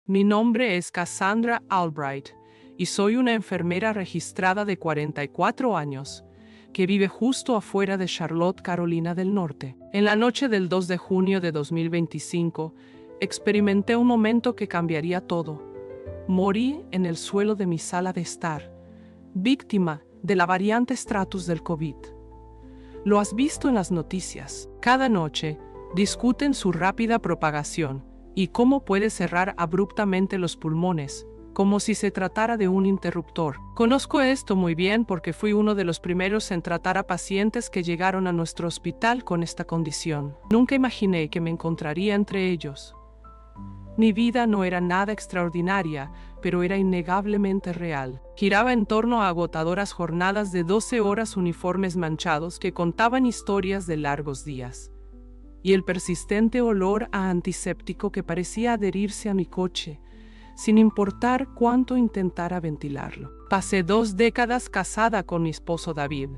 Mi nombre es Cassandra Albright y soy una enfermera registrada de 44 años que vive justo afuera de Charlotte, Carolina del Norte. En la noche del 2 de junio de 2025, experimenté un momento que cambiaría todo. Morí en el suelo de mi sala de estar, víctima de la variante Stratus del COVID. Lo has visto en las noticias. Cada noche discuten su rápida propagación y cómo puede cerrar abruptamente los pulmones, como si se tratara de un interruptor. Conozco esto muy bien porque fui uno de los primeros en tratar a pacientes que llegaron a nuestro hospital con esta condición. Nunca imaginé que me encontraría entre ellos. Mi vida no era nada extraordinaria, pero era innegablemente real. Giraba en torno a agotadoras jornadas de 12 horas, uniformes manchados que contaban historias de largos días, y el persistente olor a antiséptico que parecía adherirse a mi coche, sin importar cuánto intentara ventilarlo. Pasé 2 décadas casada con mi esposo David.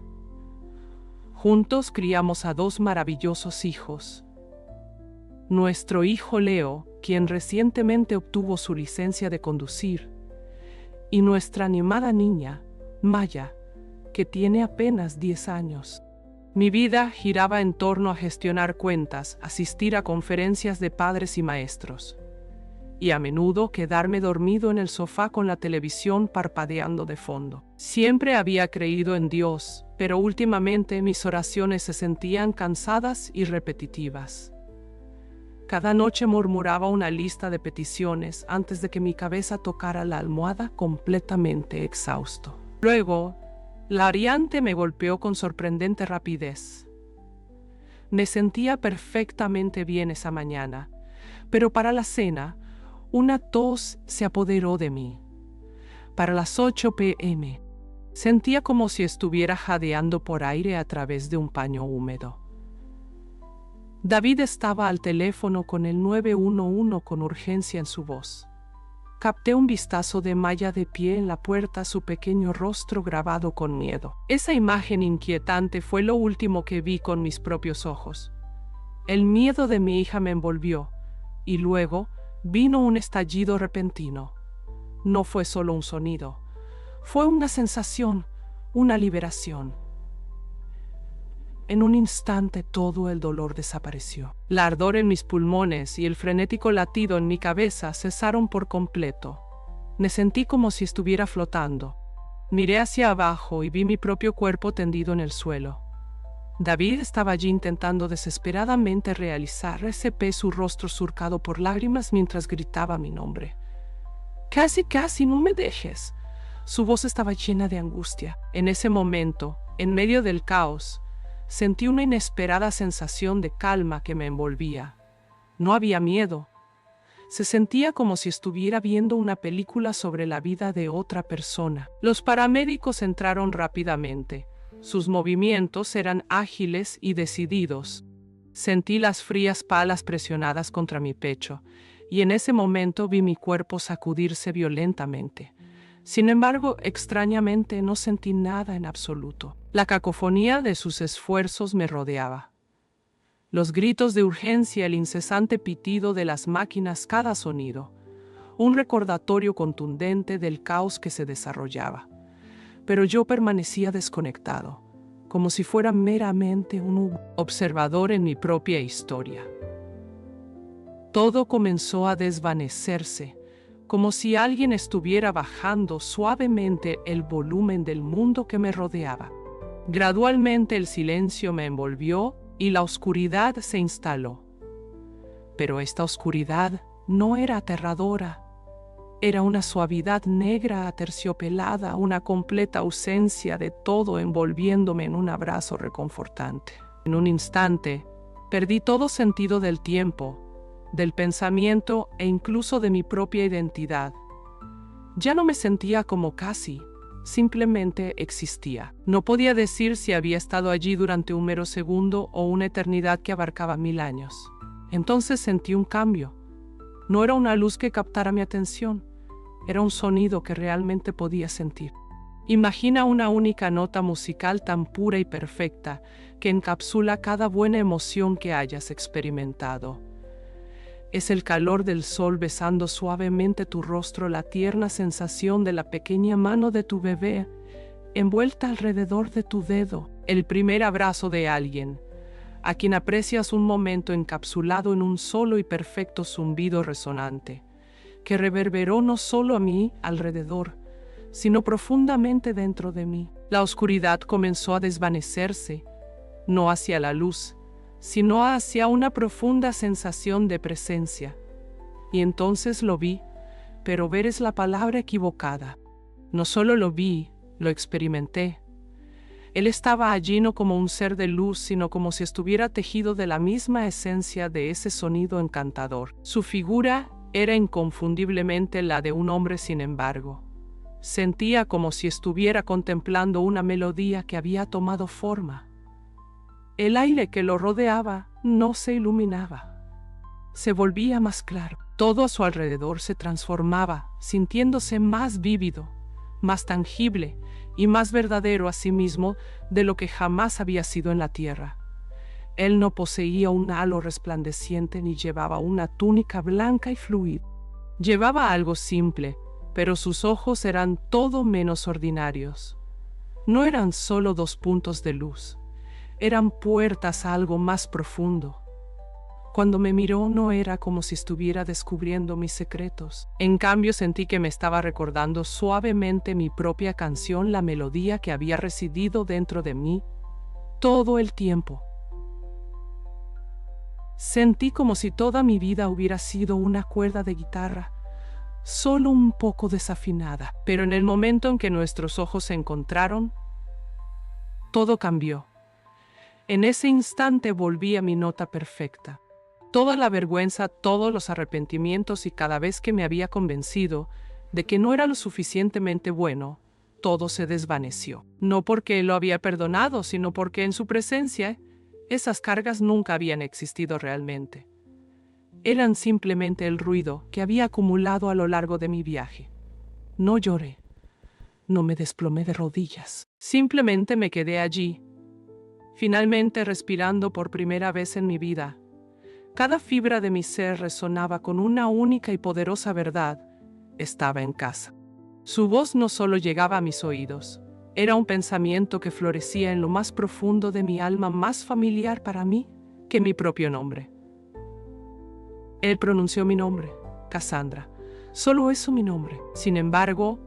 Juntos criamos a 2 maravillosos hijos. Nuestro hijo Leo, quien recientemente obtuvo su licencia de conducir, y nuestra animada niña, Maya, que tiene apenas 10 años. Mi vida giraba en torno a gestionar cuentas, asistir a conferencias de padres y maestros, y a menudo quedarme dormido en el sofá con la televisión parpadeando de fondo. Siempre había creído en Dios, pero últimamente mis oraciones se sentían cansadas y repetitivas. Cada noche murmuraba una lista de peticiones antes de que mi cabeza tocara la almohada, completamente exhausto. Luego, la variante me golpeó con sorprendente rapidez. Me sentía perfectamente bien esa mañana, pero para la cena, una tos se apoderó de mí. Para las 8 p.m., sentía como si estuviera jadeando por aire a través de un paño húmedo. David estaba al teléfono con el 911 con urgencia en su voz. Capté un vistazo de Maya de pie en la puerta, su pequeño rostro grabado con miedo. Esa imagen inquietante fue lo último que vi con mis propios ojos. El miedo de mi hija me envolvió, y luego vino un estallido repentino. No fue solo un sonido, fue una sensación, una liberación. En un instante todo el dolor desapareció. El ardor en mis pulmones y el frenético latido en mi cabeza cesaron por completo. Me sentí como si estuviera flotando. Miré hacia abajo y vi mi propio cuerpo tendido en el suelo. David estaba allí intentando desesperadamente realizar RCP, su rostro surcado por lágrimas mientras gritaba mi nombre. Casi, no me dejes. Su voz estaba llena de angustia. En ese momento, en medio del caos, sentí una inesperada sensación de calma que me envolvía. No había miedo. Se sentía como si estuviera viendo una película sobre la vida de otra persona. Los paramédicos entraron rápidamente. Sus movimientos eran ágiles y decididos. Sentí las frías palas presionadas contra mi pecho, y en ese momento vi mi cuerpo sacudirse violentamente. Sin embargo, extrañamente no sentí nada en absoluto. La cacofonía de sus esfuerzos me rodeaba. Los gritos de urgencia, el incesante pitido de las máquinas, cada sonido. Un recordatorio contundente del caos que se desarrollaba. Pero yo permanecía desconectado, como si fuera meramente un observador en mi propia historia. Todo comenzó a desvanecerse, como si alguien estuviera bajando suavemente el volumen del mundo que me rodeaba. Gradualmente el silencio me envolvió y la oscuridad se instaló. Pero esta oscuridad no era aterradora. Era una suavidad negra aterciopelada, una completa ausencia de todo envolviéndome en un abrazo reconfortante. En un instante, perdí todo sentido del tiempo, del pensamiento e incluso de mi propia identidad. Ya no me sentía como casi, simplemente existía. No podía decir si había estado allí durante un mero segundo o una eternidad que abarcaba 1000 años. Entonces sentí un cambio. No era una luz que captara mi atención, era un sonido que realmente podía sentir. Imagina una única nota musical tan pura y perfecta que encapsula cada buena emoción que hayas experimentado. Es el calor del sol besando suavemente tu rostro, la tierna sensación de la pequeña mano de tu bebé envuelta alrededor de tu dedo, el primer abrazo de alguien a quien aprecias un momento encapsulado en un solo y perfecto zumbido resonante, que reverberó no solo a mí alrededor, sino profundamente dentro de mí. La oscuridad comenzó a desvanecerse, no hacia la luz, sino hacia una profunda sensación de presencia. Y entonces lo vi, pero ver es la palabra equivocada. No solo lo vi, lo experimenté. Él estaba allí no como un ser de luz, sino como si estuviera tejido de la misma esencia de ese sonido encantador. Su figura era inconfundiblemente la de un hombre, sin embargo. Sentía como si estuviera contemplando una melodía que había tomado forma. El aire que lo rodeaba no se iluminaba. Se volvía más claro. Todo a su alrededor se transformaba, sintiéndose más vívido, más tangible y más verdadero a sí mismo de lo que jamás había sido en la tierra. Él no poseía un halo resplandeciente ni llevaba una túnica blanca y fluida. Llevaba algo simple, pero sus ojos eran todo menos ordinarios. No eran solo dos puntos de luz, eran puertas a algo más profundo. Cuando me miró no era como si estuviera descubriendo mis secretos. En cambio sentí que me estaba recordando suavemente mi propia canción, la melodía que había residido dentro de mí todo el tiempo. Sentí como si toda mi vida hubiera sido una cuerda de guitarra, solo un poco desafinada. Pero en el momento en que nuestros ojos se encontraron, todo cambió. En ese instante volví a mi nota perfecta. Toda la vergüenza, todos los arrepentimientos y cada vez que me había convencido de que no era lo suficientemente bueno, todo se desvaneció. No porque lo había perdonado, sino porque en su presencia esas cargas nunca habían existido realmente. Eran simplemente el ruido que había acumulado a lo largo de mi viaje. No lloré, no me desplomé de rodillas. Simplemente me quedé allí, finalmente respirando por primera vez en mi vida. Cada fibra de mi ser resonaba con una única y poderosa verdad: estaba en casa. Su voz no solo llegaba a mis oídos, era un pensamiento que florecía en lo más profundo de mi alma, más familiar para mí que mi propio nombre. Él pronunció mi nombre, Cassandra. Solo eso, mi nombre. Sin embargo,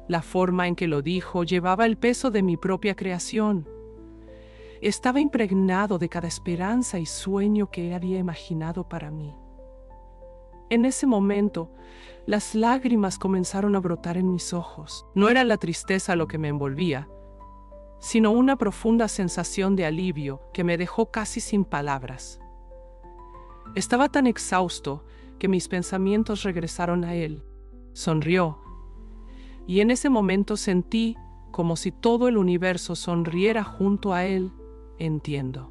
la forma en que lo dijo llevaba el peso de mi propia creación. Estaba impregnado de cada esperanza y sueño que él había imaginado para mí. En ese momento, las lágrimas comenzaron a brotar en mis ojos. No era la tristeza lo que me envolvía, sino una profunda sensación de alivio que me dejó casi sin palabras. Estaba tan exhausto que mis pensamientos regresaron a él. Sonrió, y en ese momento sentí como si todo el universo sonriera junto a él. Entiendo.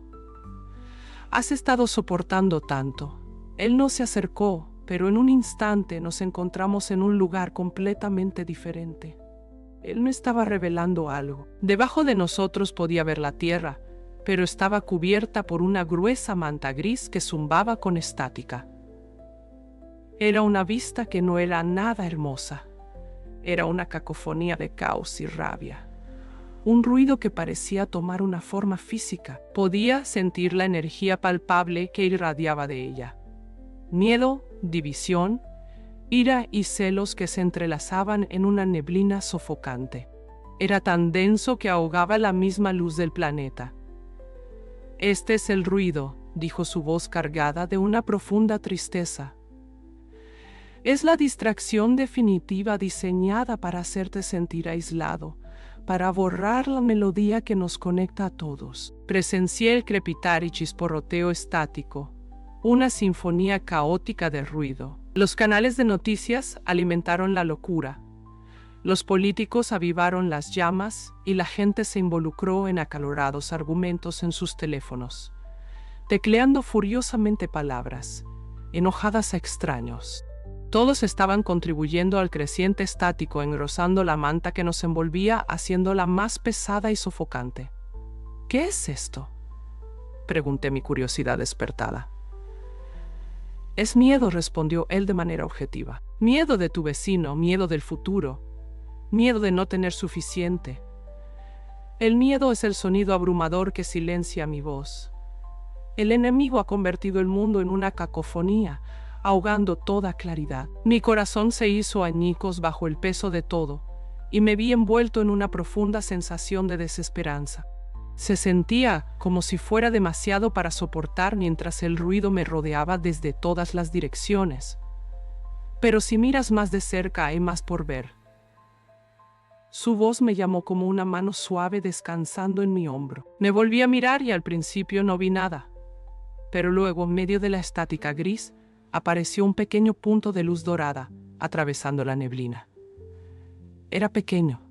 Has estado soportando tanto. Él no se acercó, pero en un instante nos encontramos en un lugar completamente diferente. Él me estaba revelando algo. Debajo de nosotros podía ver la tierra, pero estaba cubierta por una gruesa manta gris que zumbaba con estática. Era una vista que no era nada hermosa. Era una cacofonía de caos y rabia. Un ruido que parecía tomar una forma física. Podía sentir la energía palpable que irradiaba de ella. Miedo, división, ira y celos que se entrelazaban en una neblina sofocante. Era tan denso que ahogaba la misma luz del planeta. Este es el ruido, dijo su voz cargada de una profunda tristeza. Es la distracción definitiva diseñada para hacerte sentir aislado, para borrar la melodía que nos conecta a todos. Presencié el crepitar y chisporroteo estático, una sinfonía caótica de ruido. Los canales de noticias alimentaron la locura. Los políticos avivaron las llamas y la gente se involucró en acalorados argumentos en sus teléfonos, tecleando furiosamente palabras, enojadas a extraños. Todos estaban contribuyendo al creciente estático, engrosando la manta que nos envolvía, haciéndola más pesada y sofocante. ¿Qué es esto?, pregunté, mi curiosidad despertada. Es miedo, respondió él de manera objetiva. Miedo de tu vecino, miedo del futuro, miedo de no tener suficiente. El miedo es el sonido abrumador que silencia mi voz. El enemigo ha convertido el mundo en una cacofonía, ahogando toda claridad. Mi corazón se hizo añicos bajo el peso de todo, y me vi envuelto en una profunda sensación de desesperanza. Se sentía como si fuera demasiado para soportar mientras el ruido me rodeaba desde todas las direcciones. Pero si miras más de cerca hay más por ver. Su voz me llamó como una mano suave descansando en mi hombro. Me volví a mirar y al principio no vi nada. Pero luego, en medio de la estática gris, apareció un pequeño punto de luz dorada, atravesando la neblina. Era pequeño,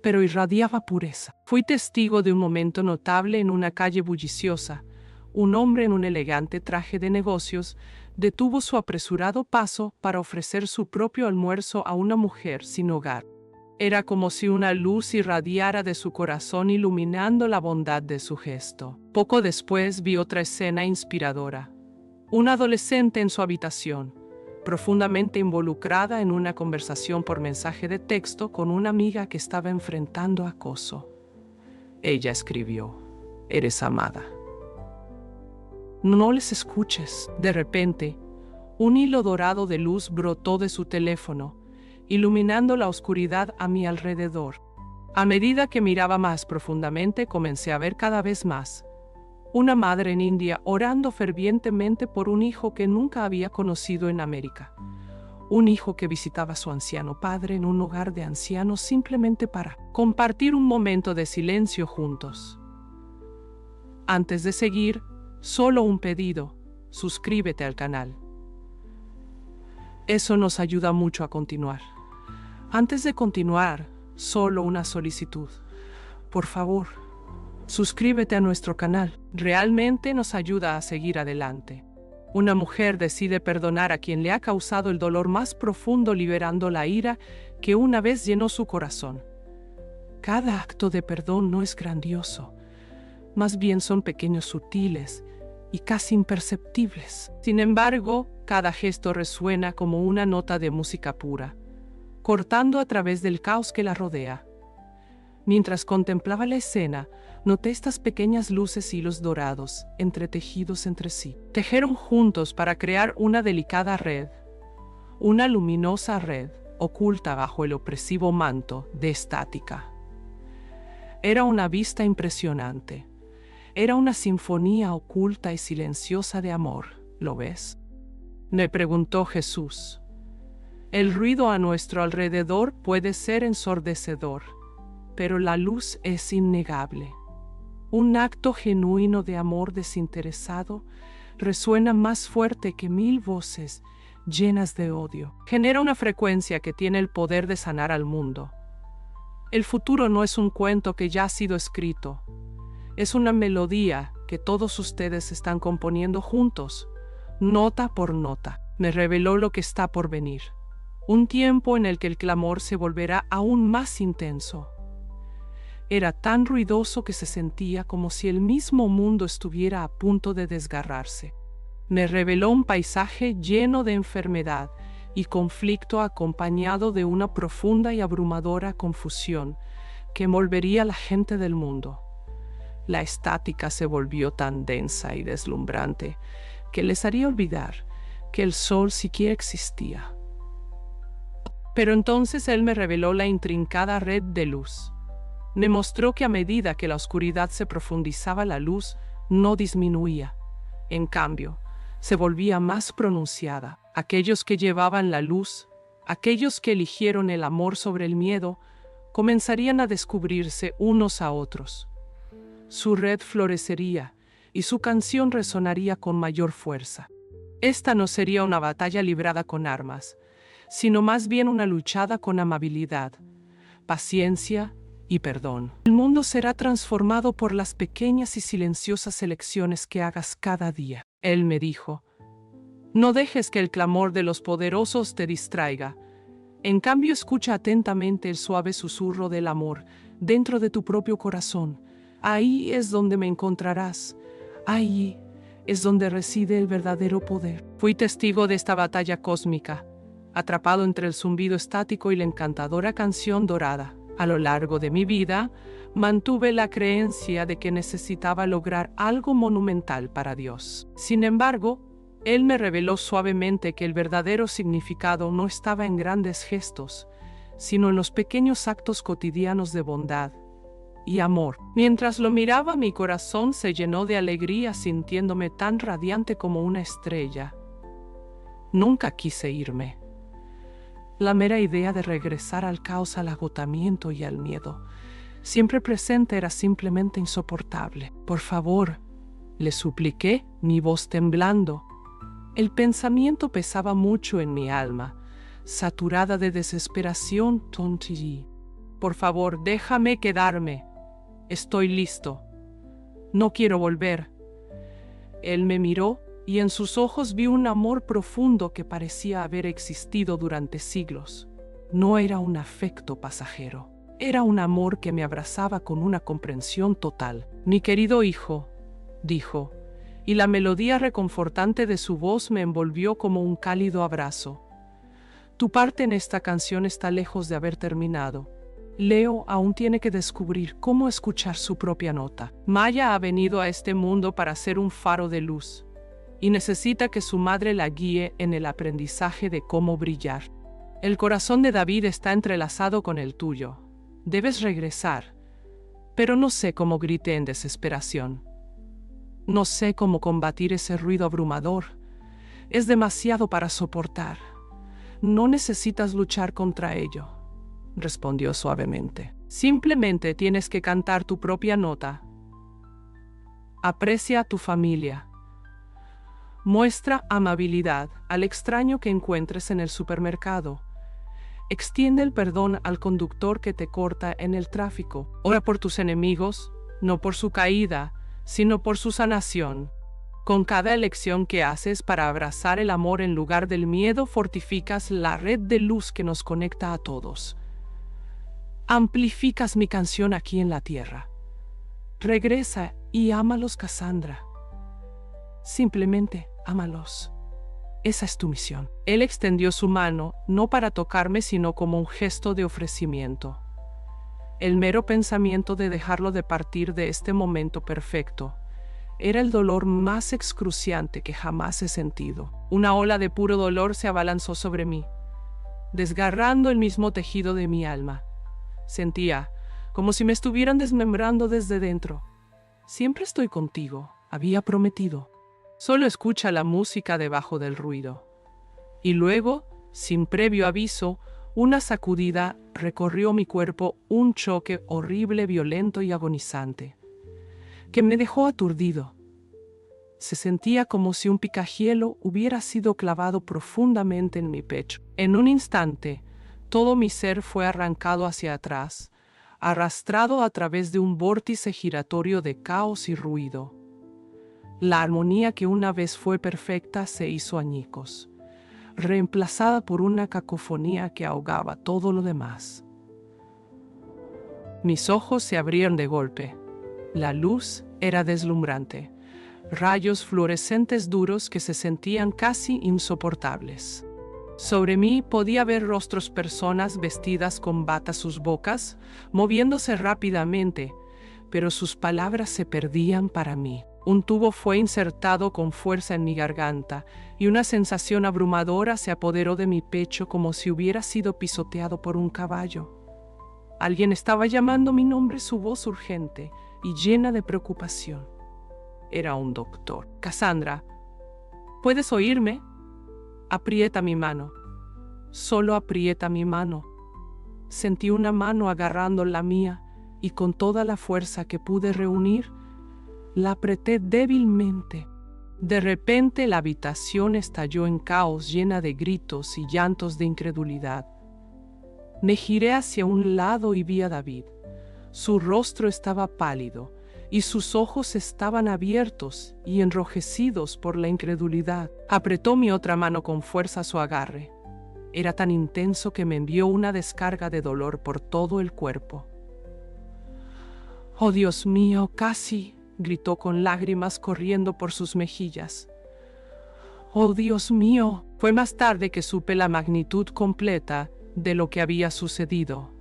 pero irradiaba pureza. Fui testigo de un momento notable en una calle bulliciosa. Un hombre en un elegante traje de negocios detuvo su apresurado paso para ofrecer su propio almuerzo a una mujer sin hogar. Era como si una luz irradiara de su corazón iluminando la bondad de su gesto. Poco después vi otra escena inspiradora. Una adolescente en su habitación, profundamente involucrada en una conversación por mensaje de texto con una amiga que estaba enfrentando acoso. Ella escribió: "Eres amada. No les escuches". De repente, un hilo dorado de luz brotó de su teléfono, iluminando la oscuridad a mi alrededor. A medida que miraba más profundamente, comencé a ver cada vez más. Una madre en India orando fervientemente por un hijo que nunca había conocido en América. Un hijo que visitaba a su anciano padre en un hogar de ancianos simplemente para compartir un momento de silencio juntos. Antes de seguir, solo un pedido: suscríbete al canal. Eso nos ayuda mucho a continuar. Antes de continuar, solo una solicitud. Por favor, suscríbete a nuestro canal. Realmente nos ayuda a seguir adelante. Una mujer decide perdonar a quien le ha causado el dolor más profundo, liberando la ira que una vez llenó su corazón. Cada acto de perdón no es grandioso. Más bien son pequeños, sutiles y casi imperceptibles. Sin embargo, cada gesto resuena como una nota de música pura, cortando a través del caos que la rodea. Mientras contemplaba la escena, noté estas pequeñas luces y hilos dorados, entretejidos entre sí. Tejieron juntos para crear una delicada red, una luminosa red oculta bajo el opresivo manto de estática. Era una vista impresionante. Era una sinfonía oculta y silenciosa de amor. ¿Lo ves?, me preguntó Jesús. El ruido a nuestro alrededor puede ser ensordecedor, pero la luz es innegable. Un acto genuino de amor desinteresado resuena más fuerte que 1000 voces llenas de odio. Genera una frecuencia que tiene el poder de sanar al mundo. El futuro no es un cuento que ya ha sido escrito. Es una melodía que todos ustedes están componiendo juntos, nota por nota. Me reveló lo que está por venir. Un tiempo en el que el clamor se volverá aún más intenso. Era tan ruidoso que se sentía como si el mismo mundo estuviera a punto de desgarrarse. Me reveló un paisaje lleno de enfermedad y conflicto, acompañado de una profunda y abrumadora confusión que envolvería a la gente del mundo. La estática se volvió tan densa y deslumbrante que les haría olvidar que el sol siquiera existía. Pero entonces él me reveló la intrincada red de luz. Me mostró que a medida que la oscuridad se profundizaba, la luz no disminuía. En cambio, se volvía más pronunciada. Aquellos que llevaban la luz, aquellos que eligieron el amor sobre el miedo, comenzarían a descubrirse unos a otros. Su red florecería y su canción resonaría con mayor fuerza. Esta no sería una batalla librada con armas, sino más bien una luchada con amabilidad, paciencia y perdón. El mundo será transformado por las pequeñas y silenciosas elecciones que hagas cada día. Él me dijo: no dejes que el clamor de los poderosos te distraiga. En cambio, escucha atentamente el suave susurro del amor dentro de tu propio corazón. Ahí es donde me encontrarás. Ahí es donde reside el verdadero poder. Fui testigo de esta batalla cósmica, atrapado entre el zumbido estático y la encantadora canción dorada. A lo largo de mi vida, mantuve la creencia de que necesitaba lograr algo monumental para Dios. Sin embargo, Él me reveló suavemente que el verdadero significado no estaba en grandes gestos, sino en los pequeños actos cotidianos de bondad y amor. Mientras lo miraba, mi corazón se llenó de alegría, sintiéndome tan radiante como una estrella. Nunca quise irme. La mera idea de regresar al caos, al agotamiento y al miedo, siempre presente, era simplemente insoportable. Por favor, le supliqué, mi voz temblando. El pensamiento pesaba mucho en mi alma, saturada de desesperación. Tonti. Por favor, déjame quedarme. Estoy listo. No quiero volver. Él me miró y en sus ojos vi un amor profundo que parecía haber existido durante siglos. No era un afecto pasajero. Era un amor que me abrazaba con una comprensión total. Mi querido hijo, dijo, y la melodía reconfortante de su voz me envolvió como un cálido abrazo. Tu parte en esta canción está lejos de haber terminado. Leo aún tiene que descubrir cómo escuchar su propia nota. Maya ha venido a este mundo para ser un faro de luz y necesita que su madre la guíe en el aprendizaje de cómo brillar. El corazón de David está entrelazado con el tuyo. Debes regresar, pero no sé cómo, grité en desesperación. No sé cómo combatir ese ruido abrumador. Es demasiado para soportar. No necesitas luchar contra ello, respondió suavemente. Simplemente tienes que cantar tu propia nota. Aprecia a tu familia. Muestra amabilidad al extraño que encuentres en el supermercado. Extiende el perdón al conductor que te corta en el tráfico. Ora por tus enemigos, no por su caída, sino por su sanación. Con cada elección que haces para abrazar el amor en lugar del miedo, fortificas la red de luz que nos conecta a todos. Amplificas mi canción aquí en la tierra. Regresa y ámalos, Cassandra. Simplemente ámalos. Esa es tu misión. Él extendió su mano, no para tocarme, sino como un gesto de ofrecimiento. El mero pensamiento de dejarlo de partir de este momento perfecto era el dolor más excruciante que jamás he sentido. Una ola de puro dolor se abalanzó sobre mí, desgarrando el mismo tejido de mi alma. Sentía como si me estuvieran desmembrando desde dentro. Siempre estoy contigo, había prometido. Solo escucha la música debajo del ruido. Y luego, sin previo aviso, una sacudida recorrió mi cuerpo, un choque horrible, violento y agonizante, que me dejó aturdido. Se sentía como si un picahielo hubiera sido clavado profundamente en mi pecho. En un instante, todo mi ser fue arrancado hacia atrás, arrastrado a través de un vórtice giratorio de caos y ruido. La armonía que una vez fue perfecta se hizo añicos, reemplazada por una cacofonía que ahogaba todo lo demás. Mis ojos se abrieron de golpe. La luz era deslumbrante, rayos fluorescentes duros que se sentían casi insoportables. Sobre mí podía ver rostros, personas vestidas con batas, sus bocas moviéndose rápidamente, pero sus palabras se perdían para mí. Un tubo fue insertado con fuerza en mi garganta y una sensación abrumadora se apoderó de mi pecho como si hubiera sido pisoteado por un caballo. Alguien estaba llamando mi nombre, su voz urgente y llena de preocupación. Era un doctor. Cassandra, ¿puedes oírme? Aprieta mi mano. Solo aprieta mi mano. Sentí una mano agarrando la mía y con toda la fuerza que pude reunir, la apreté débilmente. De repente la habitación estalló en caos, llena de gritos y llantos de incredulidad. Me giré hacia un lado y vi a David. Su rostro estaba pálido y sus ojos estaban abiertos y enrojecidos por la incredulidad. Apretó mi otra mano con fuerza a su agarre. Era tan intenso que me envió una descarga de dolor por todo el cuerpo. «Oh, Dios mío, casi», gritó con lágrimas corriendo por sus mejillas. Oh, Dios mío. Fue más tarde que supe la magnitud completa de lo que había sucedido.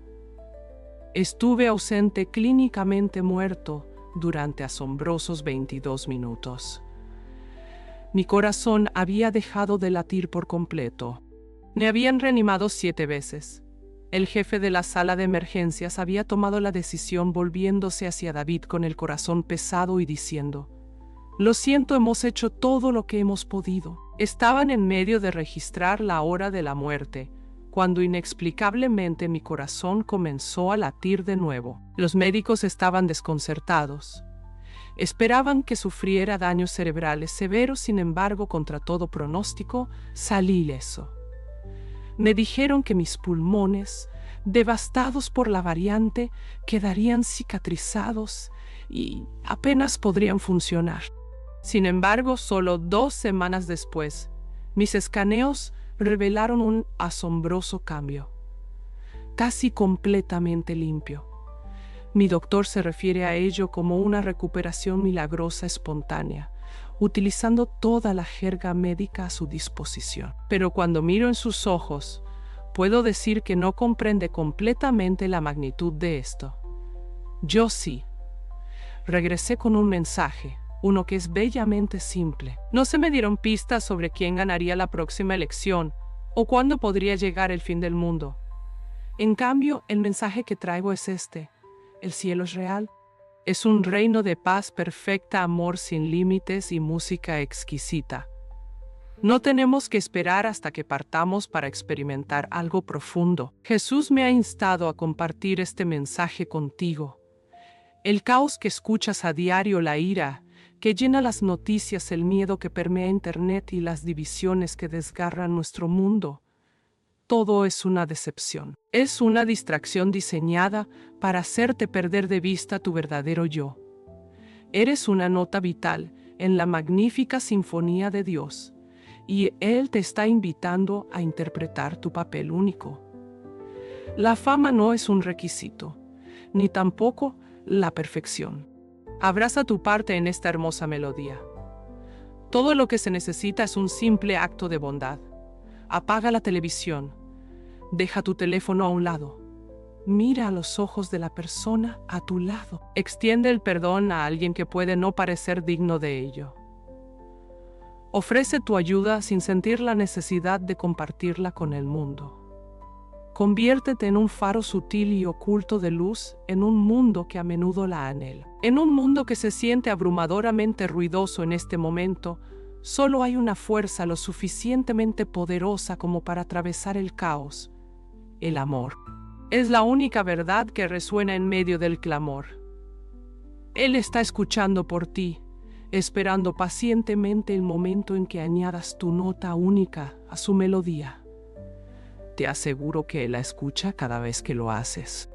Estuve ausente, clínicamente muerto, durante asombrosos 22 minutos. Mi corazón había dejado de latir por completo. Me habían reanimado 7 veces. El jefe de la sala de emergencias había tomado la decisión, volviéndose hacia David con el corazón pesado y diciendo: «Lo siento, hemos hecho todo lo que hemos podido». Estaban en medio de registrar la hora de la muerte, cuando inexplicablemente mi corazón comenzó a latir de nuevo. Los médicos estaban desconcertados. Esperaban que sufriera daños cerebrales severos, sin embargo, contra todo pronóstico, salí ileso. Me dijeron que mis pulmones, devastados por la variante, quedarían cicatrizados y apenas podrían funcionar. Sin embargo, solo 2 semanas después, mis escaneos revelaron un asombroso cambio, casi completamente limpio. Mi doctor se refiere a ello como una recuperación milagrosa espontánea, utilizando toda la jerga médica a su disposición. Pero cuando miro en sus ojos, puedo decir que no comprende completamente la magnitud de esto. Yo sí. Regresé con un mensaje, uno que es bellamente simple. No se me dieron pistas sobre quién ganaría la próxima elección o cuándo podría llegar el fin del mundo. En cambio, el mensaje que traigo es este: el cielo es real. Es un reino de paz perfecta, amor sin límites y música exquisita. No tenemos que esperar hasta que partamos para experimentar algo profundo. Jesús me ha instado a compartir este mensaje contigo. El caos que escuchas a diario, la ira que llena las noticias, el miedo que permea Internet y las divisiones que desgarran nuestro mundo, todo es una decepción. Es una distracción diseñada para hacerte perder de vista tu verdadero yo. Eres una nota vital en la magnífica sinfonía de Dios, y Él te está invitando a interpretar tu papel único. La fama no es un requisito, ni tampoco la perfección. Abraza tu parte en esta hermosa melodía. Todo lo que se necesita es un simple acto de bondad. Apaga la televisión. Deja tu teléfono a un lado. Mira a los ojos de la persona a tu lado. Extiende el perdón a alguien que puede no parecer digno de ello. Ofrece tu ayuda sin sentir la necesidad de compartirla con el mundo. Conviértete en un faro sutil y oculto de luz en un mundo que a menudo la anhela. En un mundo que se siente abrumadoramente ruidoso en este momento, solo hay una fuerza lo suficientemente poderosa como para atravesar el caos: el amor. Es la única verdad que resuena en medio del clamor. Él está escuchando por ti, esperando pacientemente el momento en que añadas tu nota única a su melodía. Te aseguro que Él la escucha cada vez que lo haces.